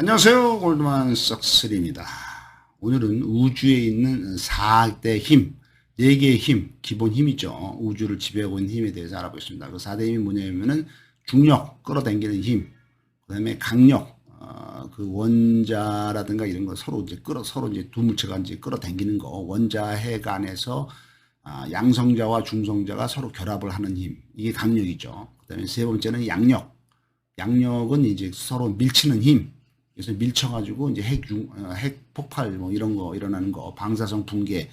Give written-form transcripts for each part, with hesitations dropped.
안녕하세요. 골드만삭스입니다. 오늘은 우주에 있는 4대 힘, 4개의 힘, 기본 힘이죠. 우주를 지배하고 있는 힘에 대해서 알아보겠습니다. 그 4대 힘이 뭐냐면은 중력, 끌어당기는 힘, 그 다음에 강력, 그 원자라든가 이런 거 서로 이제 두 물체가 이제 끌어당기는 거, 원자핵 안에서 양성자와 중성자가 서로 결합을 하는 힘, 이게 강력이죠. 그 다음에 세 번째는 양력, 양력은 이제 서로 밀치는 힘, 그래서 밀쳐가지고 이제 핵 폭발 뭐 이런 거 일어나는 거, 방사성 붕괴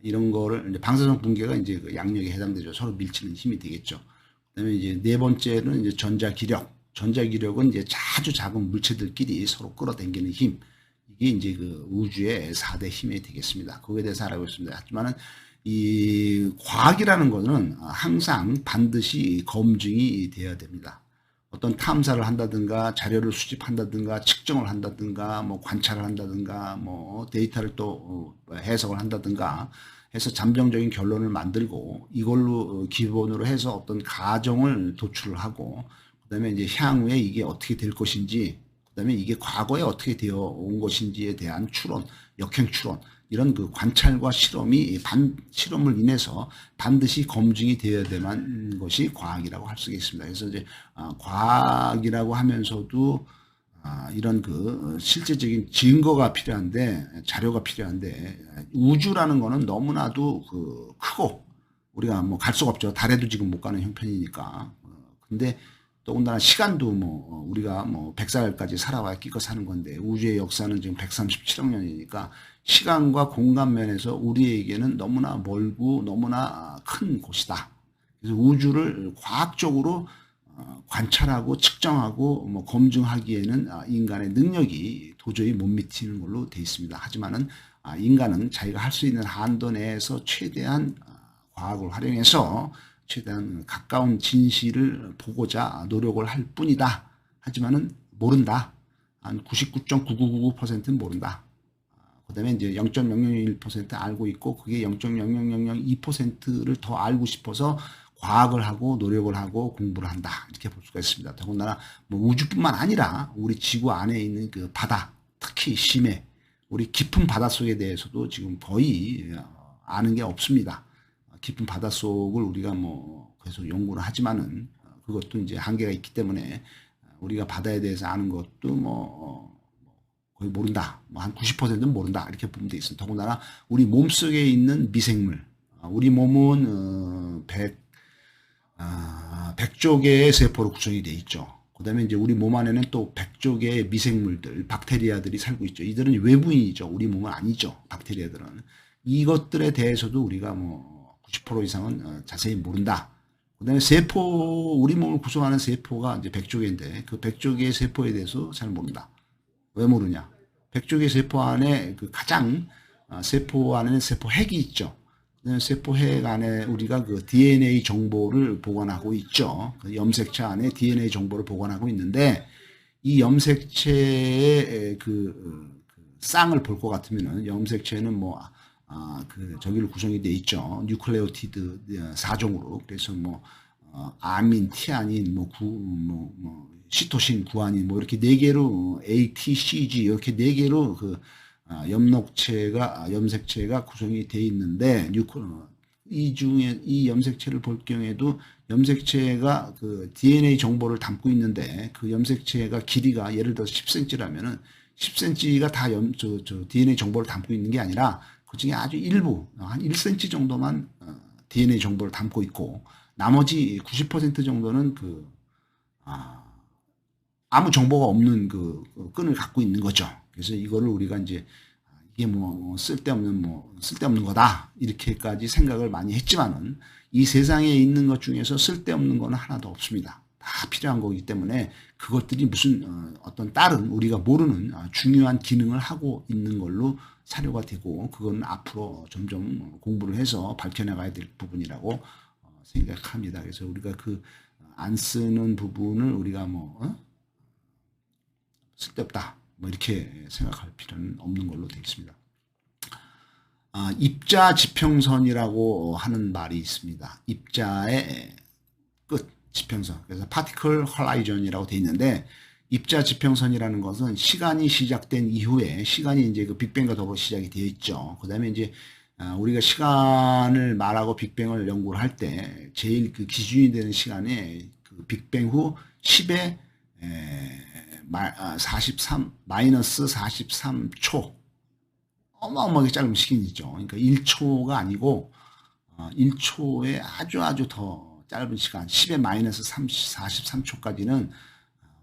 이런 거를 이제 방사성 붕괴가 이제 그 양력에 해당되죠. 서로 밀치는 힘이 되겠죠. 그다음에 이제 네 번째는 이제 전자기력. 전자기력은 이제 아주 작은 물체들끼리 서로 끌어당기는 힘. 이게 이제 그 우주의 4대 힘이 되겠습니다. 거기에 대해서 알아보겠습니다. 하지만은 이 과학이라는 거는 항상 반드시 검증이 되어야 됩니다. 어떤 탐사를 한다든가 자료를 수집한다든가 측정을 한다든가 뭐 관찰을 한다든가 뭐 데이터를 또 해석을 한다든가 해서 잠정적인 결론을 만들고 이걸로 기본으로 해서 어떤 가정을 도출을 하고 그다음에 이제 향후에 이게 어떻게 될 것인지 그다음에 이게 과거에 어떻게 되어 온 것인지에 대한 추론, 역행 추론 이런 그 관찰과 실험을 인해서 반드시 검증이 되어야 되는 것이 과학이라고 할 수 있습니다. 그래서 이제 과학이라고 하면서도 이런 그 실제적인 증거가 필요한데 자료가 필요한데 우주라는 거는 너무나도 그 크고 우리가 뭐 갈 수가 없죠. 달에도 지금 못 가는 형편이니까. 근데 더군다나 시간도 뭐 우리가 뭐 100살까지 살아와야 끼껏 사는 건데 우주의 역사는 지금 137억 년이니까 시간과 공간 면에서 우리에게는 너무나 멀고 너무나 큰 곳이다. 그래서 우주를 과학적으로 관찰하고 측정하고 뭐 검증하기에는 인간의 능력이 도저히 못 미치는 걸로 되어 있습니다. 하지만은 인간은 자기가 할 수 있는 한도 내에서 최대한 과학을 활용해서 최대한 가까운 진실을 보고자 노력을 할 뿐이다. 하지만은 모른다. 한 99.9999%는 모른다. 그 다음에 이제 0.001% 알고 있고 그게 0.00002%를 더 알고 싶어서 과학을 하고 노력을 하고 공부를 한다. 이렇게 볼 수가 있습니다. 더군다나 뭐 우주뿐만 아니라 우리 지구 안에 있는 그 바다, 특히 심해, 우리 깊은 바닷속에 대해서도 지금 거의 아는 게 없습니다. 깊은 바닷속을 우리가 뭐 계속 연구를 하지만은 그것도 이제 한계가 있기 때문에 우리가 바다에 대해서 아는 것도 뭐 거의 모른다. 뭐 한 90%는 모른다. 이렇게 보면 돼 있습니다. 더군다나 우리 몸속에 있는 미생물, 우리 몸은 100조 개의 세포로 구성이 되어 있죠. 그 다음에 이제 우리 몸 안에는 또 100조 개의 미생물들, 박테리아들이 살고 있죠. 이들은 외부인이죠. 우리 몸은 아니죠. 박테리아들은. 이것들에 대해서도 우리가 뭐 90% 이상은 자세히 모른다. 그 다음에 세포, 우리 몸을 구성하는 세포가 이제 100조 개인데 그 100조 개의 세포에 대해서 잘 모른다. 왜 모르냐? 100조 개의 세포 안에 그 가장 세포 안에는 세포 핵이 있죠. 세포 핵 안에 우리가 그 DNA 정보를 보관하고 있죠. 그 염색체 안에 DNA 정보를 보관하고 있는데 이 염색체의 그 쌍을 볼 것 같으면은 염색체는 뭐 저기로 구성이 돼 있죠. 뉴클레오티드 4종으로. 그래서 뭐 아민, 티아닌, 시토신, 구아닌 뭐 이렇게 네 개로 A, T, C, G 이렇게 네 개로 그 염색체가 구성이 돼 있는데 이 중에 이 염색체를 볼 경우에도 염색체가 그 DNA 정보를 담고 있는데 그 염색체가 길이가 예를 들어서 10cm라면은 10cm가 다 DNA 정보를 담고 있는 게 아니라 그 중에 아주 일부 한 1cm 정도만 DNA 정보를 담고 있고 나머지 90% 정도는 아무 정보가 없는 그 끈을 갖고 있는 거죠. 그래서 이거를 우리가 이제 이게 뭐 쓸데없는 거다 이렇게까지 생각을 많이 했지만은 이 세상에 있는 것 중에서 쓸데없는 거는 하나도 없습니다. 다 필요한 거기 때문에 그것들이 무슨 어떤 다른 우리가 모르는 중요한 기능을 하고 있는 걸로 사료가 되고 그건 앞으로 점점 공부를 해서 밝혀나가야 될 부분이라고 생각합니다. 그래서 우리가 그 안 쓰는 부분을 우리가 쓸데없다 뭐 이렇게 생각할 필요는 없는 걸로 되어 있습니다. 입자 지평선이라고 하는 말이 있습니다. 입자의 끝 지평선. 그래서 파티클 헐라이전이라고 되어 있는데 입자 지평선이라는 것은 시간이 시작된 이후에 시간이 이제 그 빅뱅과 더불어 시작이 되어 있죠. 그 다음에 이제 우리가 시간을 말하고 빅뱅을 연구를 할 때 제일 그 기준이 되는 시간에 그 빅뱅 후 10의 43 마이너스 43초 어마어마하게 짧은 시간이죠. 그러니까 1초가 아니고 1초에 아주 더 짧은 시간 10의 마이너스 43초까지는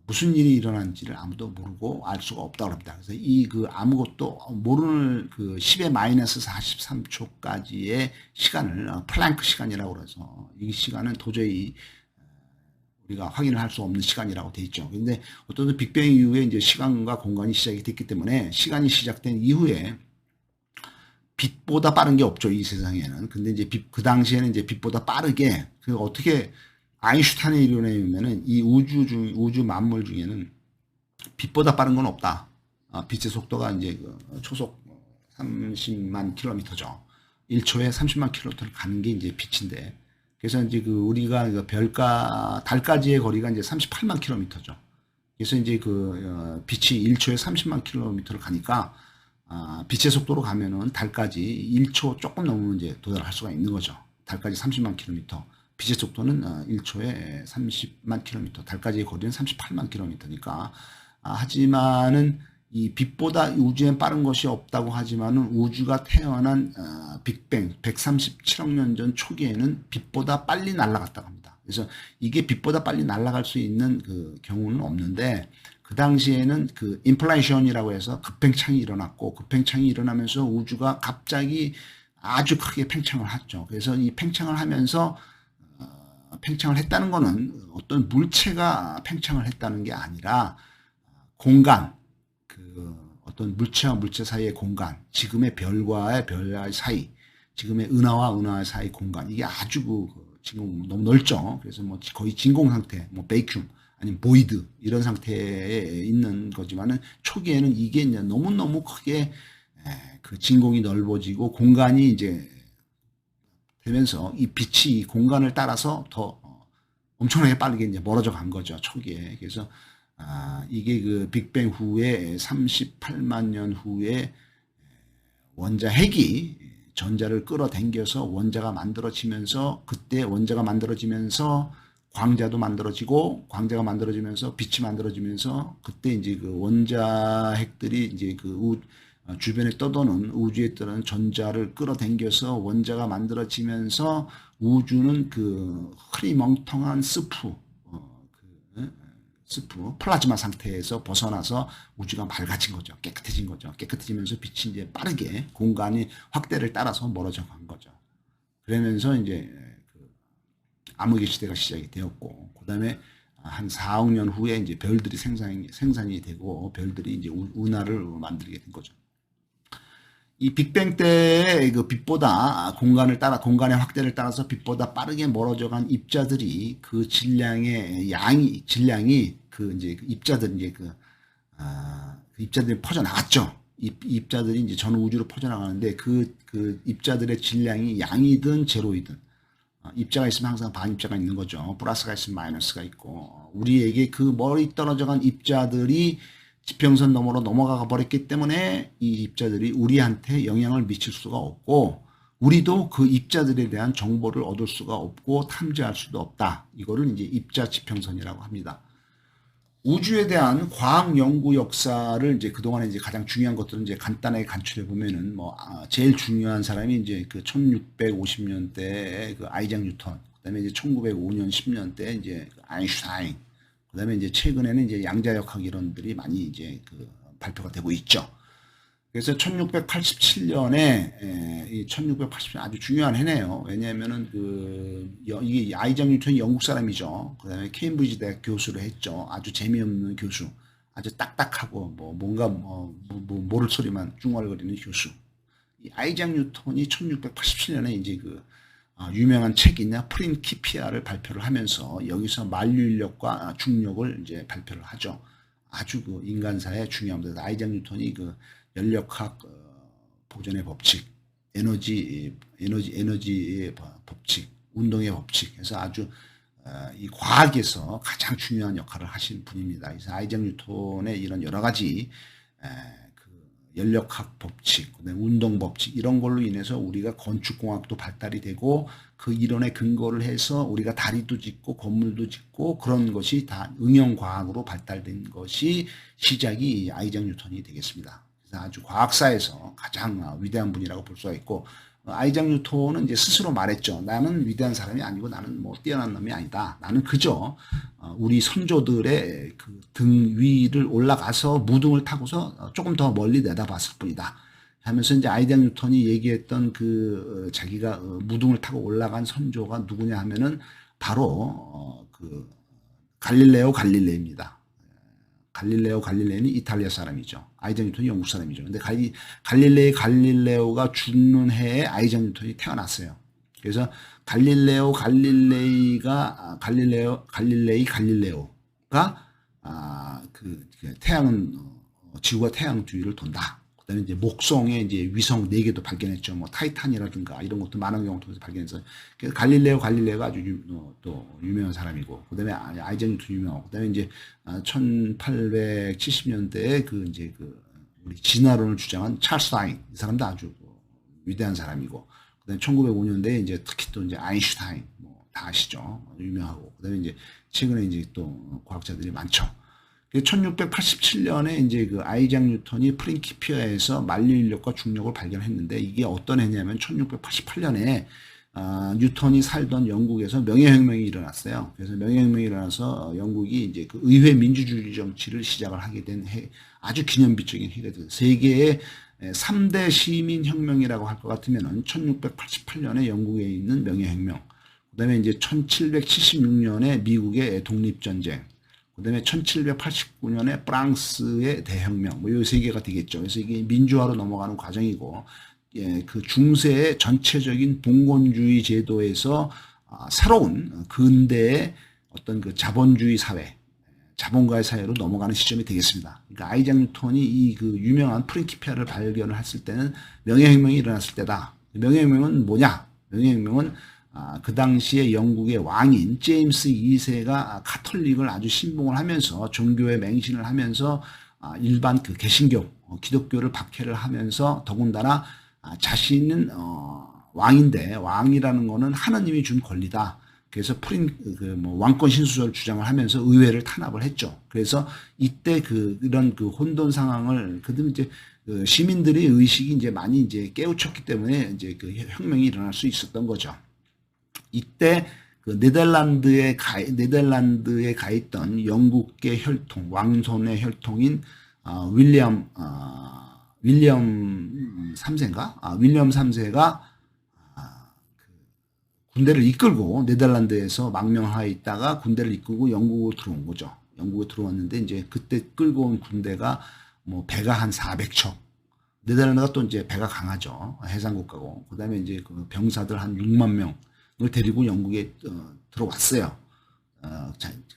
무슨 일이 일어난지를 아무도 모르고 알 수가 없다고 합니다. 그래서 이 그 아무것도 모르는 그 10의 마이너스 43초까지의 시간을 플랭크 시간이라고 그래서 이 시간은 도저히 우리가 확인을 할 수 없는 시간이라고 돼 있죠. 근데 어떤 빅뱅 이후에 이제 시간과 공간이 시작이 됐기 때문에 시간이 시작된 이후에 빛보다 빠른 게 없죠, 이 세상에는. 근데 이제 그 당시에는 이제 빛보다 빠르게, 그 어떻게 아인슈타인의 이론에 의하면은 이 우주 만물 중에는 빛보다 빠른 건 없다. 빛의 속도가 이제 그 초속 30만 킬로미터죠. 1초에 30만 킬로미터를 가는 게 이제 빛인데. 그래서 이제 그 우리가 그 달까지의 거리가 이제 38만 킬로미터죠. 그래서 이제 그 빛이 1초에 30만 킬로미터를 가니까 빛의 속도로 가면은 달까지 1초 조금 넘으면 이제 도달할 수가 있는 거죠. 달까지 30만 킬로미터. 빛의 속도는 1초에 30만 킬로미터. 달까지의 거리는 38만 킬로미터니까. 하지만은 이 빛보다 우주엔 빠른 것이 없다고 하지만은 우주가 태어난 빅뱅 137억 년 전 초기에는 빛보다 빨리 날아갔다고 합니다. 그래서 이게 빛보다 빨리 날아갈 수 있는 그 경우는 없는데 그 당시에는 그 인플레이션이라고 해서 급팽창이 일어났고 급팽창이 일어나면서 우주가 갑자기 아주 크게 팽창을 했죠. 그래서 이 팽창을 하면서 팽창을 했다는 거는 어떤 물체가 팽창을 했다는 게 아니라 공간, 그 어떤 물체와 물체 사이의 공간, 지금의 별과의 별 사이, 지금의 은하와 은하의 사이 공간, 이게 아주 지금 너무 넓죠. 그래서 뭐 거의 진공 상태, 뭐 베이큐um 아니면 보이드 이런 상태에 있는 거지만은 초기에는 이게 이제 너무너무 크게 그 진공이 넓어지고 공간이 이제 되면서 이 빛이 이 공간을 따라서 더 엄청나게 빠르게 이제 멀어져 간 거죠, 초기에. 그래서 이게 그 빅뱅 후에 38만 년 후에 원자 핵이 전자를 끌어당겨서 원자가 만들어지면서 그때 원자가 만들어지면서 광자도 만들어지고 광자가 만들어지면서 빛이 만들어지면서 그때 이제 그 원자 핵들이 이제 그 주변에 떠도는 우주에 떠도는 전자를 끌어당겨서 원자가 만들어지면서 우주는 그 흐리멍텅한 스프 플라즈마 상태에서 벗어나서 우주가 맑아진 거죠. 깨끗해진 거죠. 깨끗해지면서 빛이 이제 빠르게 공간이 확대를 따라서 멀어져 간 거죠. 그러면서 이제 그 암흑의 시대가 시작이 되었고, 그 다음에 한 4억 년 후에 이제 별들이 생산이 되고, 별들이 이제 은하를 만들게 된 거죠. 이 빅뱅 때의 그 빛보다 공간의 확대를 따라서 빛보다 빠르게 멀어져간 입자들이 그 질량이 그 이제 입자들 그 입자들이 퍼져 나갔죠. 입자들이 이제 전 우주로 퍼져 나가는데 그 입자들의 질량이 양이든 제로이든 입자가 있으면 항상 반입자가 있는 거죠. 플러스가 있으면 마이너스가 있고 우리에게 그 멀리 떨어져간 입자들이 지평선 너머로 넘어가 버렸기 때문에 이 입자들이 우리한테 영향을 미칠 수가 없고 우리도 그 입자들에 대한 정보를 얻을 수가 없고 탐지할 수도 없다. 이거를 이제 입자 지평선이라고 합니다. 우주에 대한 과학 연구 역사를 이제 그동안에 이제 가장 중요한 것들은 이제 간단하게 간추려 보면은 제일 중요한 사람이 이제 그 1650년대에 그 아이작 뉴턴, 그다음에 이제 1905년 10년대 이제 그 아인슈타인, 그다음에 이제 최근에는 이제 양자역학 이론들이 많이 이제 그 발표가 되고 있죠. 그래서 1687년에 이 1687년 아주 중요한 해네요. 왜냐하면은 이게 아이작 뉴턴이 영국 사람이죠. 그다음에 케임브리지 대학 교수를 했죠. 아주 재미없는 교수, 아주 딱딱하고 뭔가 모를 소리만 중얼거리는 교수. 이 아이작 뉴턴이 1687년에 이제 유명한 책이냐 프린키피아를 발표를 하면서 여기서 만류인력과 중력을 이제 발표를 하죠. 아주 인간사에 중요합니다. 아이작 뉴턴이 연력학 보존의 법칙, 에너지의 법칙, 운동의 법칙 해서 아주 이 과학에서 가장 중요한 역할을 하신 분입니다. 그래서 아이작 뉴턴의 이런 여러 가지 그 연력학 법칙, 그다음에 운동 법칙 이런 걸로 인해서 우리가 건축공학도 발달이 되고 그 이론에 근거를 해서 우리가 다리도 짓고 건물도 짓고 그런 것이 다 응용과학으로 발달된 것이 시작이 아이작 뉴턴이 되겠습니다. 그래서 아주 과학사에서 가장 위대한 분이라고 볼 수가 있고 아이작 뉴턴은 이제 스스로 말했죠. 나는 위대한 사람이 아니고 나는 뭐 뛰어난 놈이 아니다. 나는 그저 우리 선조들의 그 등 위를 올라가서 무등을 타고서 조금 더 멀리 내다봤을 뿐이다. 하면서 이제 아이작 뉴턴이 얘기했던 그 자기가 무등을 타고 올라간 선조가 누구냐 하면은 바로 그 갈릴레오 갈릴레이입니다. 갈릴레오 갈릴레이는 이탈리아 사람이죠. 아이작 뉴턴이 영국 사람이죠. 근데 갈릴레오가 죽는 해에 아이작 뉴턴이 태어났어요. 그래서 갈릴레오가 그 태양은 지구가 태양 주위를 돈다. 그다음에 이제 목성에 이제 위성 4개도 발견했죠. 뭐 타이탄이라든가 이런 것도 만원경을 통해서 발견해서 그래서 갈릴레오가 아주 또 유명한 사람이고 그다음에 아이작 뉴턴 유명하고 그다음에 이제 1870년대에 그 이제 그 우리 진화론을 주장한 찰스 다윈 이 사람도 아주 위대한 사람이고 그다음에 1905년대에 이제 특히 또 이제 아인슈타인 뭐 다 아시죠. 유명하고 그다음에 이제 최근에 이제 또 과학자들이 많죠. 1687년에 이제 그 아이작 뉴턴이 프린키피아에서 만류인력과 중력을 발견했는데 이게 어떤 해냐면 1688년에 뉴턴이 살던 영국에서 명예혁명이 일어났어요. 그래서 명예혁명이 일어나서 영국이 이제 그 의회 민주주의 정치를 시작을 하게 된 해, 아주 기념비적인 해가 됐어요. 세계의 3대 시민혁명이라고 할 것 같으면은 1688년에 영국에 있는 명예혁명, 그 다음에 이제 1776년에 미국의 독립전쟁, 그 다음에 1789년에 프랑스의 대혁명, 뭐 이 세 개가 되겠죠. 그래서 이게 민주화로 넘어가는 과정이고, 예, 그 중세의 전체적인 봉건주의 제도에서 새로운 근대의 어떤 그 자본주의 사회, 자본가의 사회로 넘어가는 시점이 되겠습니다. 그러니까 아이작 뉴턴이 이 그 유명한 프린키피아를 발견을 했을 때는 명예혁명이 일어났을 때다. 명예혁명은 뭐냐? 명예혁명은 그 당시에 영국의 왕인 제임스 2세가 카톨릭을 아주 신봉을 하면서 종교에 맹신을 하면서 일반 그 개신교, 기독교를 박해를 하면서 더군다나 자신은 왕인데 왕이라는 거는 하나님이 준 권리다. 그래서 왕권 신수설을 주장을 하면서 의회를 탄압을 했죠. 그래서 이때 이런 혼돈 상황을 그들 이제 시민들의 의식이 이제 많이 이제 깨우쳤기 때문에 이제 그 혁명이 일어날 수 있었던 거죠. 이때 그 네덜란드에 가 있던 영국계 혈통, 왕손의 혈통인 윌리엄 3세인가? 윌리엄 3세가 군대를 이끌고 네덜란드에서 망명하에 있다가 군대를 이끌고 영국으로 들어온 거죠. 영국에 들어왔는데 이제 그때 끌고 온 군대가 뭐 배가 한 400척. 네덜란드가 또 이제 배가 강하죠. 해상국가고. 그다음에 이제 그 병사들 한 6만 명을 데리고 영국에 들어왔어요.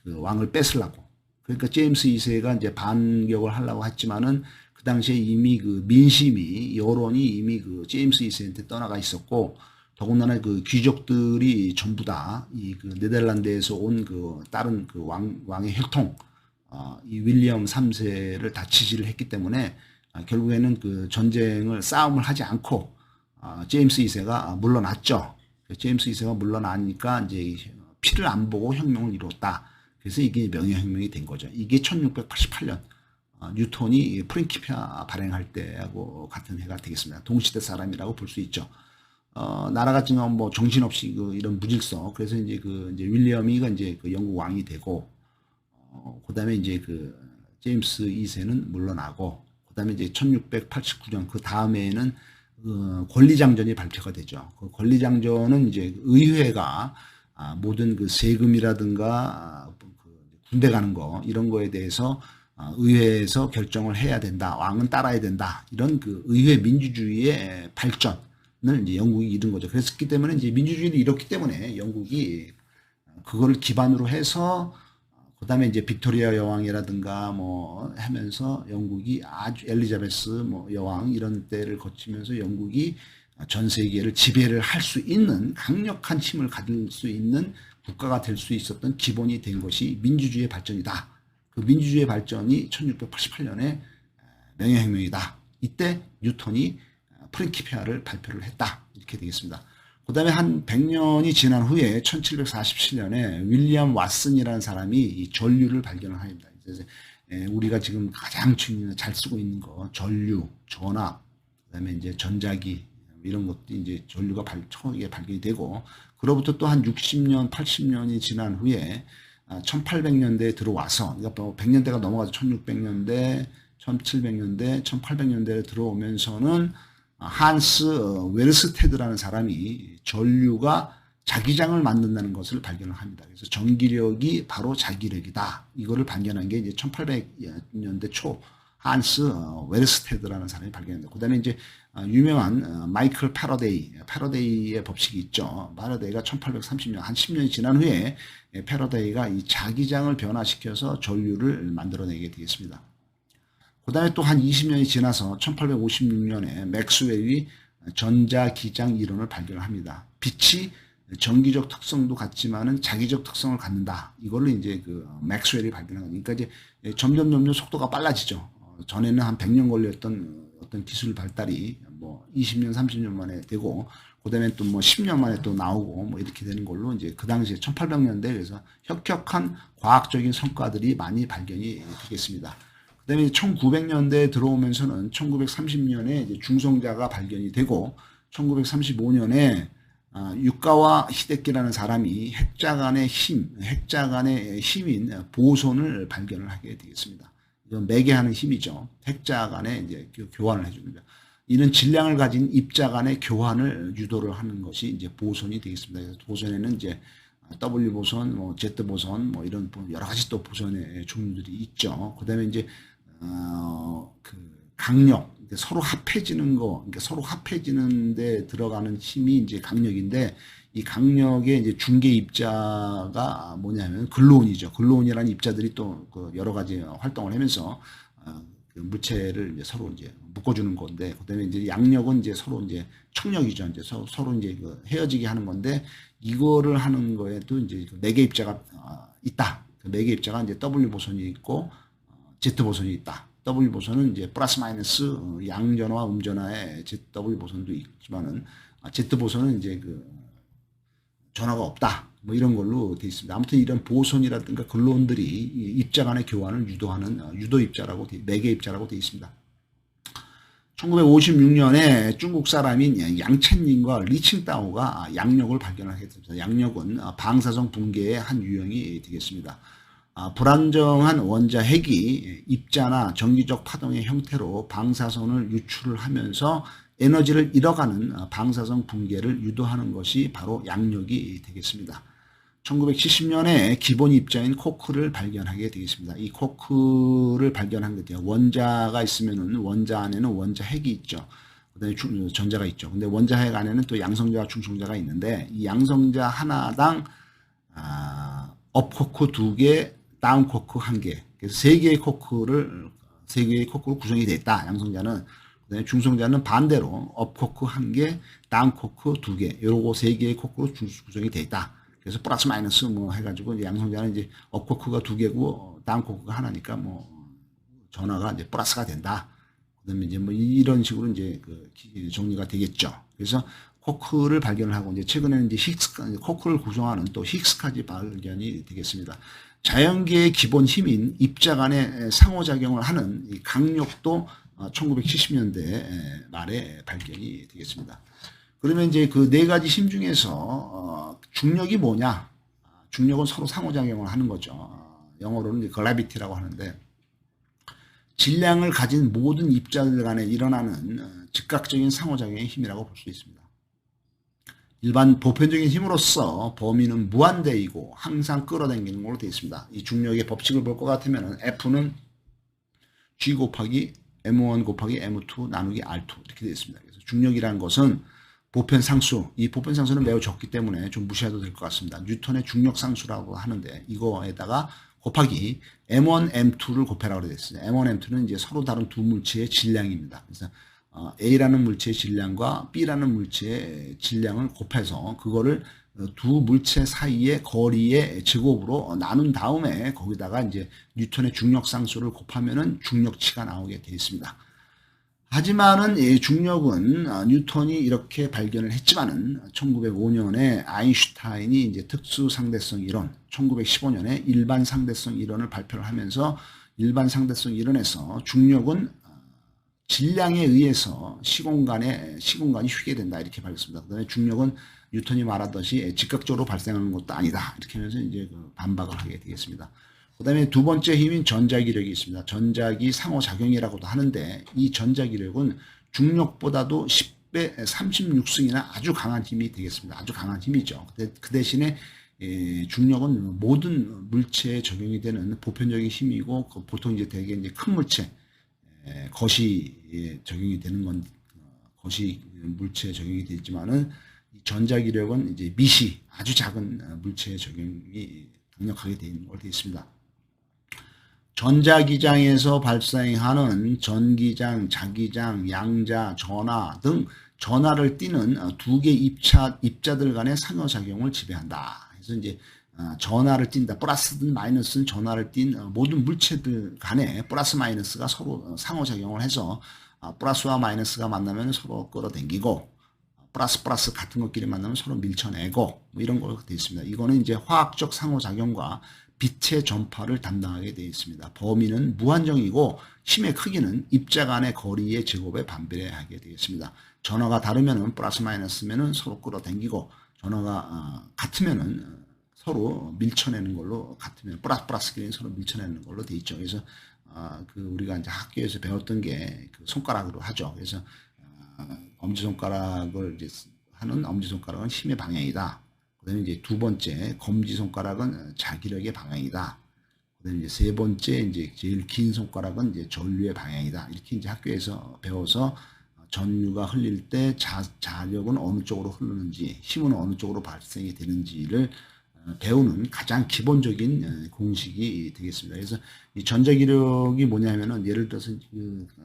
그 왕을 뺏으려고. 그러니까 제임스 2세가 이제 반격을 하려고 했지만은 그 당시에 이미 그 민심이 여론이 이미 그 제임스 2세한테 떠나가 있었고 더군다나 그 귀족들이 전부 다 이 그 네덜란드에서 온 그 다른 그 왕의 혈통, 이 윌리엄 3세를 다 지지를 했기 때문에 결국에는 그 싸움을 하지 않고 제임스 2세가 물러났죠. 제임스 2세가 물러나니까 이제 피를 안 보고 혁명을 이뤘다. 그래서 이게 명예혁명이 된 거죠. 이게 1688년 뉴턴이 프린키피아 발행할 때하고 같은 해가 되겠습니다. 동시대 사람이라고 볼 수 있죠. 나라 같지만 뭐 정신없이 이런 무질서. 그래서 이제 이제 윌리엄이가 이제 그 영국 왕이 되고, 그 다음에 이제 그 제임스 2세는 물러나고, 그 다음에 이제 1689년 그 다음에는 권리장전이 발표가 되죠. 그 권리장전은 이제 의회가 모든 그 세금이라든가 군대 가는 거 이런 거에 대해서 의회에서 결정을 해야 된다. 왕은 따라야 된다. 이런 그 의회 민주주의의 발전을 이제 영국이 이룬 거죠. 그랬기 때문에 이제 민주주의를 이뤘기 때문에 영국이 그거를 기반으로 해서 그다음에 이제 빅토리아 여왕이라든가 뭐 하면서 영국이 아주 엘리자베스 뭐 여왕 이런 때를 거치면서 영국이 전 세계를 지배를 할 수 있는 강력한 힘을 가질 수 있는 국가가 될 수 있었던 기본이 된 것이 민주주의의 발전이다. 그 민주주의의 발전이 1688년에 명예혁명이다. 이때 뉴턴이 프린키피아를 발표를 했다. 이렇게 되겠습니다. 그 다음에 한 100년이 지난 후에 1747년에 윌리엄 왓슨이라는 사람이 이 전류를 발견을 합니다. 그래서 우리가 지금 가장 잘 쓰고 있는 거 전류, 전압, 그다음에 이제 전자기 이런 것도 이제 전류가 처음에 발견이 되고 그로부터 또 한 60년, 80년이 지난 후에 1800년대에 들어와서 그러니까 100년대가 넘어가서 1600년대, 1700년대, 1800년대에 들어오면서는 한스 웨르스테드라는 사람이 전류가 자기장을 만든다는 것을 발견을 합니다. 그래서 전기력이 바로 자기력이다. 이거를 발견한 게 이제 1800년대 초 한스 웨르스테드라는 사람이 발견했습니다. 그 다음에 이제 유명한 마이클 패러데이의 법칙이 있죠. 패러데이가 1830년, 한 10년이 지난 후에 패러데이가 이 자기장을 변화시켜서 전류를 만들어내게 되겠습니다. 그 다음에 또 한 20년이 지나서 1856년에 맥스웰이 전자기장 이론을 발견을 합니다. 빛이 전기적 특성도 같지만은 자기적 특성을 갖는다. 이걸로 이제 그 맥스웰이 발견한 거니까 이제 점점 속도가 빨라지죠. 전에는 한 100년 걸렸던 어떤 기술 발달이 뭐 20년, 30년 만에 되고, 그 다음에 또 뭐 10년 만에 또 나오고 뭐 이렇게 되는 걸로 이제 그 당시에 1800년대에서 혁혁한 과학적인 성과들이 많이 발견이 되겠습니다. 그 다음에 1900년대에 들어오면서는 1930년에 이제 중성자가 발견이 되고 1935년에 유카와 히데키라는 사람이 핵자간의 힘인 보손을 발견을 하게 되겠습니다. 이건 매개하는 힘이죠. 핵자 간에 이제 교환을 해줍니다. 이는 질량을 가진 입자 간의 교환을 유도를 하는 것이 이제 보손이 되겠습니다. 그래서 보손에는 이제 W 보손, 뭐 Z 보손, 뭐 이런 여러 가지 또 보손의 종류들이 있죠. 그 다음에 이제 그 강력, 서로 합해지는 거, 그러니까 서로 합해지는데 들어가는 힘이 이제 강력인데, 이 강력의 이제 중개 입자가 뭐냐면 글루온이죠. 글루온이라는 입자들이 또 그 여러 가지 활동을 하면서 그 물체를 이제 서로 이제 묶어주는 건데, 그다음에 이제 양력은 이제 서로 이제 청력이죠. 이제 서로 이제 그 헤어지게 하는 건데, 이거를 하는 거에도 이제 그 4개 입자가 있다. 그 4개 입자가 이제 W 보손이 있고 Z 보손이 있다. W 보손은 이제 플러스 마이너스 양전화와 음전화의 W 보손도 있지만은 Z 보손은 이제 그 전화가 없다. 뭐 이런 걸로 되어 있습니다. 아무튼 이런 보손이라든가 글루온들이 입자 간의 교환을 유도하는 유도 입자라고 4개 입자라고 되어 있습니다. 1956년에 중국 사람인 양첸닝과 리칭따오가 양력을 발견하게 됩니다. 양력은 방사성 붕괴의 한 유형이 되겠습니다. 불안정한 원자 핵이 입자나 전기적 파동의 형태로 방사선을 유출을 하면서 에너지를 잃어가는 방사성 붕괴를 유도하는 것이 바로 양력이 되겠습니다. 1970년에 기본 입자인 코크를 발견하게 되겠습니다. 이 코크를 발견한 게 돼요. 원자가 있으면은 원자 안에는 원자 핵이 있죠. 그다음에 전자가 있죠. 근데 원자 핵 안에는 또 양성자와 중성자가 있는데, 이 양성자 하나당 업 코크 2개, 다운 코크 1개. 그래서 3개의 코크로 구성이 되어 있다. 양성자는. 그다음에 중성자는 반대로 업 코크 1개, 다운 코크 2개. 요거 3개의 코크로 구성이 되어 있다. 그래서 플러스 마이너스 뭐 해가지고 이제 양성자는 이제 업 코크가 2개고 다운 코크가 하나니까 뭐 전화가 이제 플러스가 된다. 그다음에 이제 뭐 이런 식으로 이제 그 정리가 되겠죠. 그래서 코크를 발견을 하고 이제 최근에는 이제 코크를 구성하는 또 히그스까지 발견이 되겠습니다. 자연계의 기본 힘인 입자 간의 상호작용을 하는 이 강력도 1970년대 말에 발견이 되겠습니다. 그러면 이제 그 4가지 힘 중에서 중력이 뭐냐? 중력은 서로 상호작용을 하는 거죠. 영어로는 글래비티라고 하는데, 질량을 가진 모든 입자들 간에 일어나는 즉각적인 상호작용의 힘이라고 볼 수 있습니다. 일반 보편적인 힘으로서 범위는 무한대이고 항상 끌어당기는 걸로 되어 있습니다. 이 중력의 법칙을 볼 것 같으면 F는 G 곱하기 M1 곱하기 M2 나누기 R2 이렇게 되어 있습니다. 그래서 중력이라는 것은 보편상수, 이 보편상수는 매우 적기 때문에 좀 무시해도 될 것 같습니다. 뉴턴의 중력상수라고 하는데, 이거에다가 곱하기 M1, M2를 곱해라고 되어 있습니다. M1, M2는 이제 서로 다른 두 물체의 질량입니다. 그래서 A라는 물체의 질량과 B라는 물체의 질량을 곱해서 그거를 두 물체 사이의 거리의 제곱으로 나눈 다음에 거기다가 이제 뉴턴의 중력 상수를 곱하면은 중력치가 나오게 되어 있습니다. 하지만은 중력은 뉴턴이 이렇게 발견을 했지만은 1905년에 아인슈타인이 이제 특수 상대성 이론, 1915년에 일반 상대성 이론을 발표를 하면서 일반 상대성 이론에서 중력은 질량에 의해서 시공간이 휘게 된다 이렇게 밝혔습니다. 그다음에 중력은 뉴턴이 말하듯이 즉각적으로 발생하는 것도 아니다 이렇게 하면서 이제 반박을 하게 되겠습니다. 그 다음에 두 번째 힘인 전자기력이 있습니다. 전자기 상호작용이라고도 하는데 이 전자기력은 중력보다도 10배 36승이나 아주 강한 힘이 되겠습니다. 아주 강한 힘이죠. 그 대신에 중력은 모든 물체에 적용이 되는 보편적인 힘이고 보통 이제 대개 이제 큰 물체 거시에 적용이 되는 건 거시 물체에 적용이 되지만은 전자기력은 이제 미시 아주 작은 물체에 적용이 강력하게 되어 있습니다. 전자기장에서 발생하는 전기장, 자기장, 양자, 전하 등 전하를 띠는 두 개 입자들 간의 상호작용을 지배한다. 그래서 이제 전하를 띈다. 플러스든 마이너스든 전하를 띤 모든 물체들 간에 플러스 마이너스가 서로 상호작용을 해서 플러스와 마이너스가 만나면 서로 끌어당기고 플러스 같은 것끼리 만나면 서로 밀쳐내고 뭐 이런 걸로 되어 있습니다. 이거는 이제 화학적 상호작용과 빛의 전파를 담당하게 되어 있습니다. 범위는 무한정이고 힘의 크기는 입자 간의 거리의 제곱에 반비례하게 되겠습니다. 전하가 다르면은 플러스 마이너스면은 서로 끌어당기고 전하가 같으면은 서로 밀쳐내는 걸로 같으면 플러스끼리 서로 밀쳐내는 걸로 되어 있죠. 그래서 우리가 이제 학교에서 배웠던 게 그 손가락으로 하죠. 그래서 엄지손가락을 이제 하는 엄지손가락은 힘의 방향이다. 그 다음에 이제 두 번째, 검지손가락은 자기력의 방향이다. 그 다음에 이제 세 번째, 이제 제일 긴 손가락은 이제 전류의 방향이다. 이렇게 이제 학교에서 배워서 전류가 흘릴 때 자력은 어느 쪽으로 흐르는지, 힘은 어느 쪽으로 발생이 되는지를 배우는 가장 기본적인 공식이 되겠습니다. 그래서 이 전자기력이 뭐냐면은 예를 들어서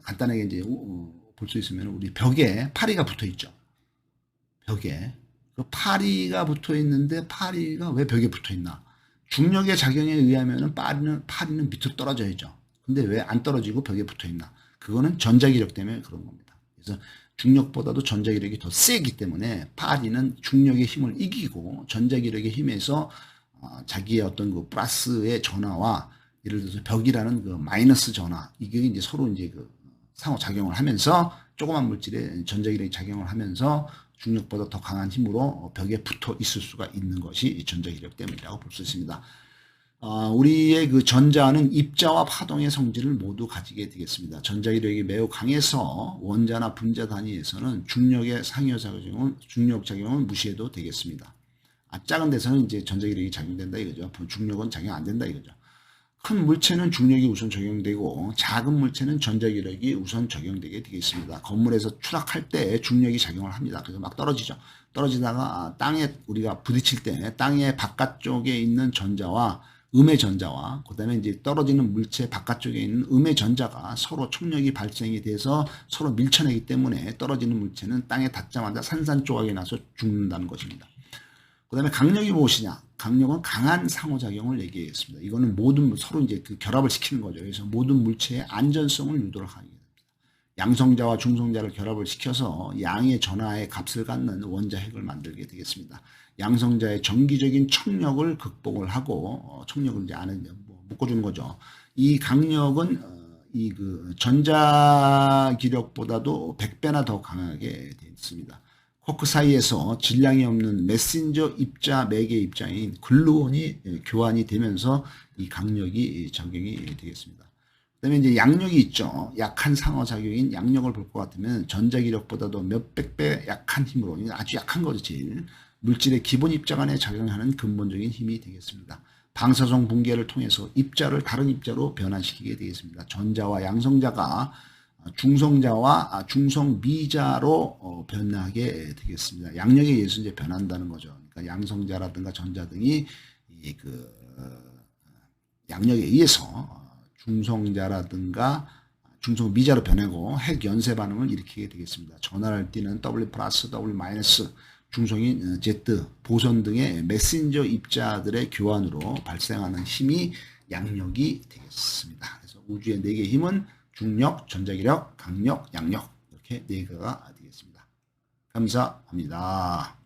간단하게 이제 볼 수 있으면 우리 벽에 파리가 붙어 있죠. 벽에. 그 파리가 붙어 있는데 파리가 왜 벽에 붙어 있나? 중력의 작용에 의하면은 파리는 밑으로 떨어져야죠. 근데 왜 안 떨어지고 벽에 붙어 있나? 그거는 전자기력 때문에 그런 겁니다. 그래서 중력보다도 전자기력이 더 세기 때문에 파리는 중력의 힘을 이기고 전자기력의 힘에서 자기의 어떤 그 플러스의 전하와 예를 들어서 벽이라는 그 마이너스 전하 이게 이제 서로 이제 그 상호작용을 하면서 조그만 물질에 전자기력이 작용을 하면서 중력보다 더 강한 힘으로 벽에 붙어 있을 수가 있는 것이 전자기력 때문이라고 볼 수 있습니다. 우리의 그 전자는 입자와 파동의 성질을 모두 가지게 되겠습니다. 전자기력이 매우 강해서 원자나 분자 단위에서는 중력의 중력작용을 무시해도 되겠습니다. 작은 데서는 이제 전자기력이 작용된다 이거죠. 중력은 작용 안 된다 이거죠. 큰 물체는 중력이 우선 적용되고 작은 물체는 전자기력이 우선 적용되게 되겠습니다. 건물에서 추락할 때 중력이 작용을 합니다. 그래서 막 떨어지죠. 떨어지다가 땅에 우리가 부딪힐 때 땅의 바깥쪽에 있는 전자와 음의 전자와 그다음에 이제 떨어지는 물체 바깥쪽에 있는 음의 전자가 서로冲력이 발생이 돼서 서로 밀쳐내기 때문에 떨어지는 물체는 땅에 닿자마자 산산조각이 나서 죽는다는 것입니다. 그 다음에 강력이 무엇이냐? 강력은 강한 상호작용을 얘기했습니다. 이거는 모든 서로 이제 그 결합을 시키는 거죠. 그래서 모든 물체의 안전성을 유도를 하게 됩니다. 양성자와 중성자를 결합을 시켜서 양의 전하의 값을 갖는 원자핵을 만들게 되겠습니다. 양성자의 정기적인 척력을 극복을 하고 척력을 이제 안에 묶어주는 거죠. 이 강력은 이 그 전자기력보다도 100배나 더 강하게 되어 있습니다. 쿼크 사이에서 질량이 없는 메신저 입자 매개 입자인 글루온이 교환이 되면서 이 강력이 적용이 되겠습니다. 그다음에 이제 양력이 있죠. 약한 상호작용인 양력을 볼 것 같으면 전자기력보다도 몇백 배 약한 힘으로 아주 약한 거죠. 제일 물질의 기본 입자 간에 작용하는 근본적인 힘이 되겠습니다. 방사성 붕괴를 통해서 입자를 다른 입자로 변환시키게 되겠습니다. 전자와 양성자가 중성자와 중성미자로 변하게 되겠습니다. 양력에 의해서 이제 변한다는 거죠. 그러니까 양성자라든가 전자 등이 양력에 의해서 중성자라든가 중성미자로 변하고 핵 연쇄 반응을 일으키게 되겠습니다. 전하를 띠는 W+, W-, 중성인 Z, 보선 등의 메신저 입자들의 교환으로 발생하는 힘이 양력이 되겠습니다. 그래서 우주의 4개의 힘은 중력, 전자기력, 강력, 양력 이렇게 4개가 되겠습니다. 감사합니다.